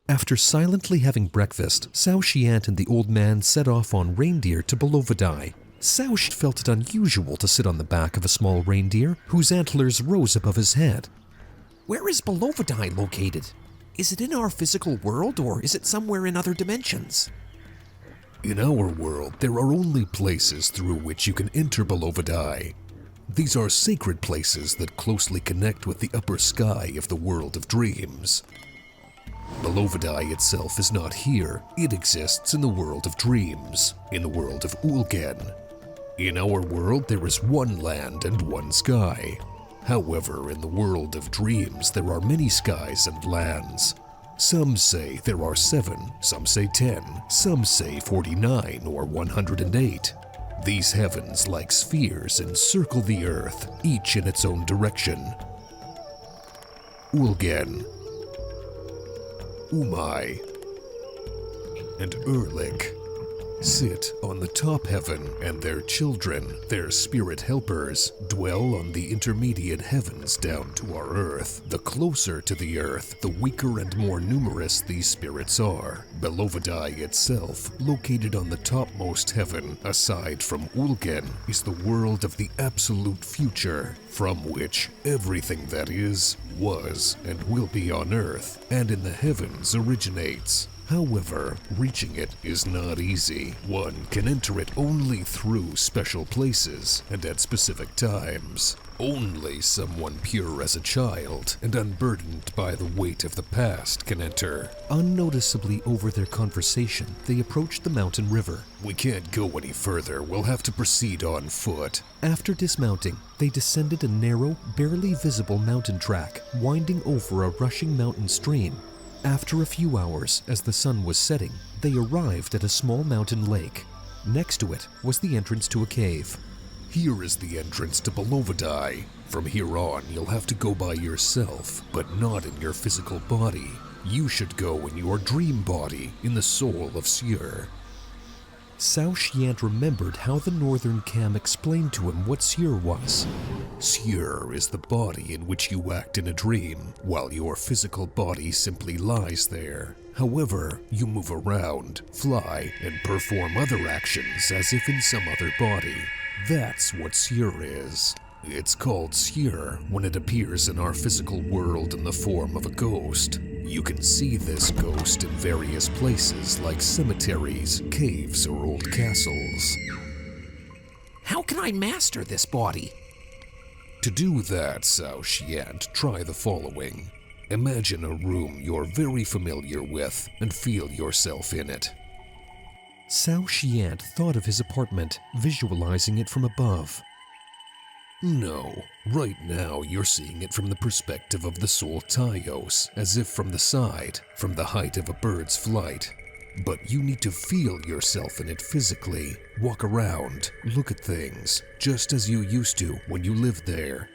After silently having breakfast, Cao Xiant and the old man set off on reindeer to Belovodye. Cao felt it unusual to sit on the back of a small reindeer whose antlers rose above his head. Where is Belovodye located? Is it in our physical world, or is it somewhere in other dimensions? In our world, there are only places through which you can enter Belovodye. These are sacred places that closely connect with the upper sky of the world of dreams. Belovodye itself is not here. It exists in the world of dreams, in the world of Ulgen. In our world, there is one land and one sky. However, in the world of dreams, there are many skies and lands. Some say there are 7, some say 10, some say 49 or 108. These heavens, like spheres, encircle the earth, each in its own direction. Ulgen, Umai, and Erlik sit on the top heaven, and their children, their spirit helpers, dwell on the intermediate heavens down to our earth. The closer to the earth, the weaker and more numerous these spirits are. Belovodye itself, located on the topmost heaven, aside from Ulgen, is the world of the absolute future, from which everything that is, was, and will be on earth and in the heavens originates. However, reaching it is not easy. One can enter it only through special places and at specific times. Only someone pure as a child and unburdened by the weight of the past can enter. Unnoticeably over their conversation, they approached the mountain river. We can't go any further. We'll have to proceed on foot. After dismounting, they descended a narrow, barely visible mountain track, winding over a rushing mountain stream. After a few hours, as the sun was setting, they arrived at a small mountain lake. Next to it was the entrance to a cave. Here is the entrance to Belovodye. From here on, you'll have to go by yourself, but not in your physical body. You should go in your dream body, in the soul of Seir. Cao Xiant remembered how the Northern Cam explained to him what Seir was. Seir is the body in which you act in a dream, while your physical body simply lies there. However, you move around, fly, and perform other actions as if in some other body. That's what Seir is. It's called Seir when it appears in our physical world in the form of a ghost. You can see this ghost in various places like cemeteries, caves, or old castles. How can I master this body? To do that, Cao Xiant, try the following. Imagine a room you're very familiar with and feel yourself in it. Cao Xiant thought of his apartment, visualizing it from above. No, right now you're seeing it from the perspective of the soul Taios, as if from the side, from the height of a bird's flight. But you need to feel yourself in it physically, walk around, look at things, just as you used to when you lived there.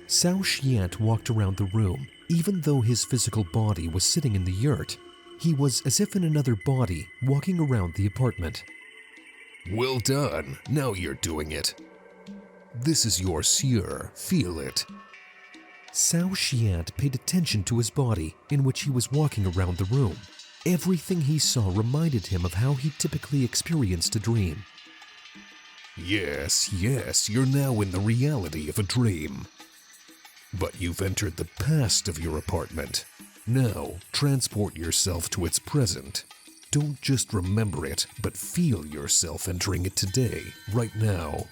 Cao Xiant walked around the room. Even though his physical body was sitting in the yurt, he was as if in another body, walking around the apartment. Well done, now you're doing it. This is your Seir, feel it. Cao Xiant paid attention to his body, in which he was walking around the room. Everything he saw reminded him of how he typically experienced a dream. Yes, you're now in the reality of a dream. But you've entered the past of your apartment. Now, transport yourself to its present. Don't just remember it, but feel yourself entering it today, right now.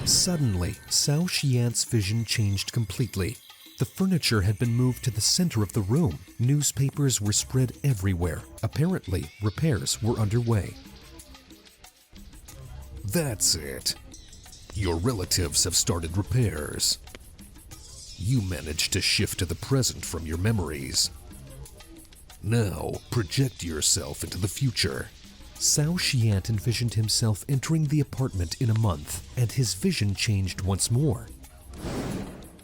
Suddenly, Cao Xiant's vision changed completely. The furniture had been moved to the center of the room. Newspapers were spread everywhere. Apparently, repairs were underway. That's it. Your relatives have started repairs. You managed to shift to the present from your memories. Now, project yourself into the future. Cao Xiant envisioned himself entering the apartment in a month, and his vision changed once more.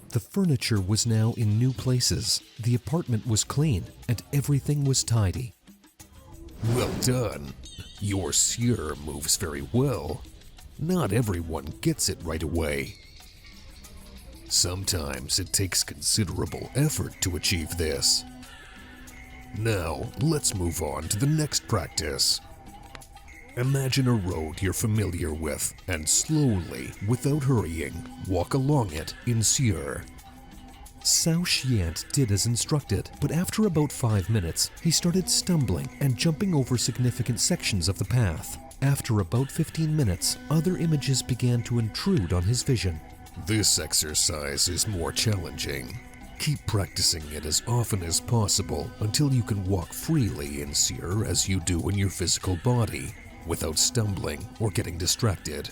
The furniture was now in new places, the apartment was clean, and everything was tidy. Well done. Your Seir moves very well. Not everyone gets it right away. Sometimes it takes considerable effort to achieve this. Now, let's move on to the next practice. Imagine a road you're familiar with and slowly, without hurrying, walk along it in Seir. Cao Xiant did as instructed, but after about 5 minutes, he started stumbling and jumping over significant sections of the path. After about 15 minutes, other images began to intrude on his vision. This exercise is more challenging. Keep practicing it as often as possible until you can walk freely in Seir as you do in your physical body, without stumbling or getting distracted.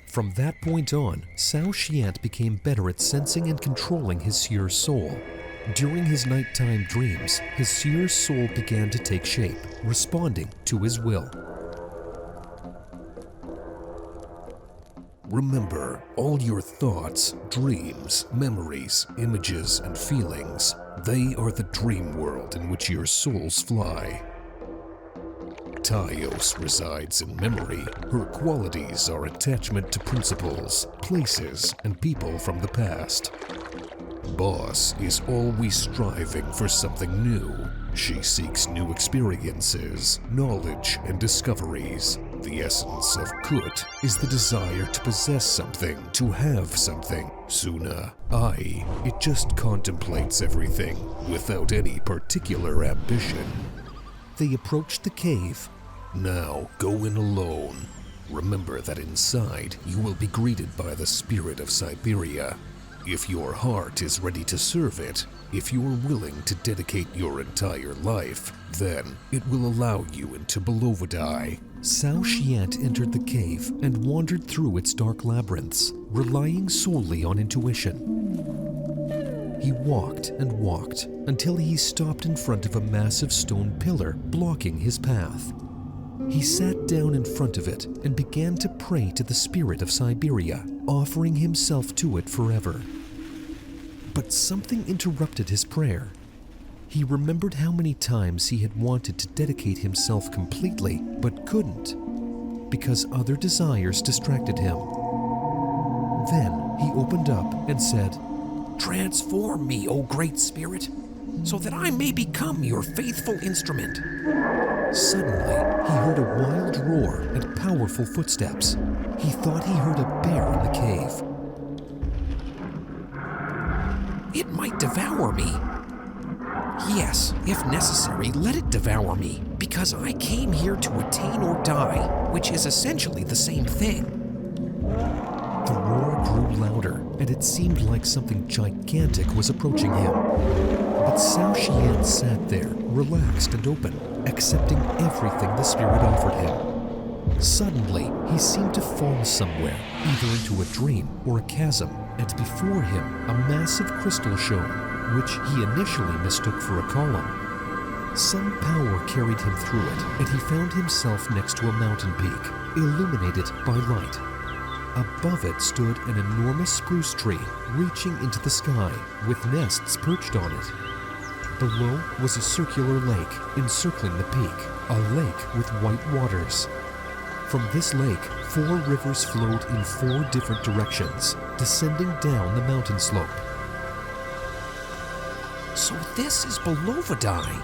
From that point on, Cao Xiant became better at sensing and controlling his Seir soul. During his nighttime dreams, his Seir soul began to take shape, responding to his will. Remember, all your thoughts, dreams, memories, images, and feelings, they are the dream world in which your souls fly. Taios resides in memory. Her qualities are attachment to principles, places, and people from the past. Boss is always striving for something new. She seeks new experiences, knowledge, and discoveries. The essence of Kut is the desire to possess something, to have something. Suna, it just contemplates everything without any particular ambition. They approached the cave. Now go in alone. Remember that inside you will be greeted by the spirit of Siberia. If your heart is ready to serve it, if you are willing to dedicate your entire life, then it will allow you into Belovodye. Cao Xiant entered the cave and wandered through its dark labyrinths, relying solely on intuition. He walked and walked until he stopped in front of a massive stone pillar blocking his path. He sat down in front of it and began to pray to the spirit of Siberia, offering himself to it forever. But something interrupted his prayer. He remembered how many times he had wanted to dedicate himself completely, but couldn't, because other desires distracted him. Then he opened up and said, "Transform me, O Great Spirit, so that I may become your faithful instrument." Suddenly, he heard a wild roar and powerful footsteps. He thought he heard a bear in the cave. It might devour me. Yes, if necessary, let it devour me, because I came here to attain or die, which is essentially the same thing. The roar grew louder, and it seemed like something gigantic was approaching him. But Cao Xiant sat there, relaxed and open, accepting everything the spirit offered him. Suddenly, he seemed to fall somewhere, either into a dream or a chasm, and before him a massive crystal shone, which he initially mistook for a column. Some power carried him through it, and he found himself next to a mountain peak, illuminated by light. Above it stood an enormous spruce tree, reaching into the sky, with nests perched on it. Below was a circular lake encircling the peak, a lake with white waters. From this lake, 4 rivers flowed in 4 different directions, descending down the mountain slope. So this is Belovodye.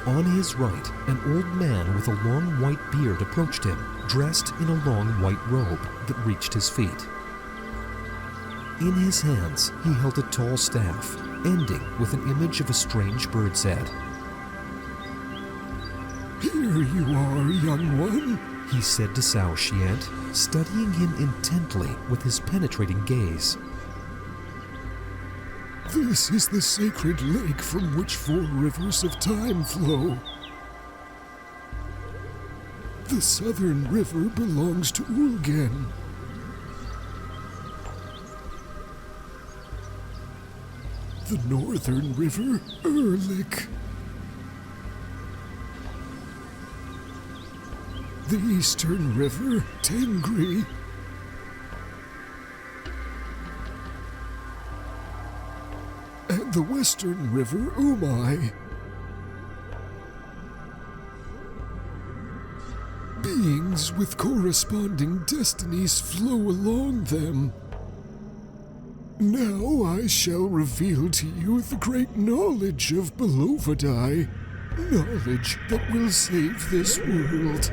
On his right, an old man with a long white beard approached him, dressed in a long white robe that reached his feet. In his hands, he held a tall staff, ending with an image of a strange bird's head. Here you are, young one, he said to Cao Xiant, studying him intently with his penetrating gaze. This is the sacred lake from which 4 rivers of time flow. The southern river belongs to Ulgen. The northern river, Erlik. The eastern river, Tengri. And the western river, Umai. Beings paths with corresponding destinies flow along them. Now I shall reveal to you the great knowledge of Belovodye, knowledge that will save this world.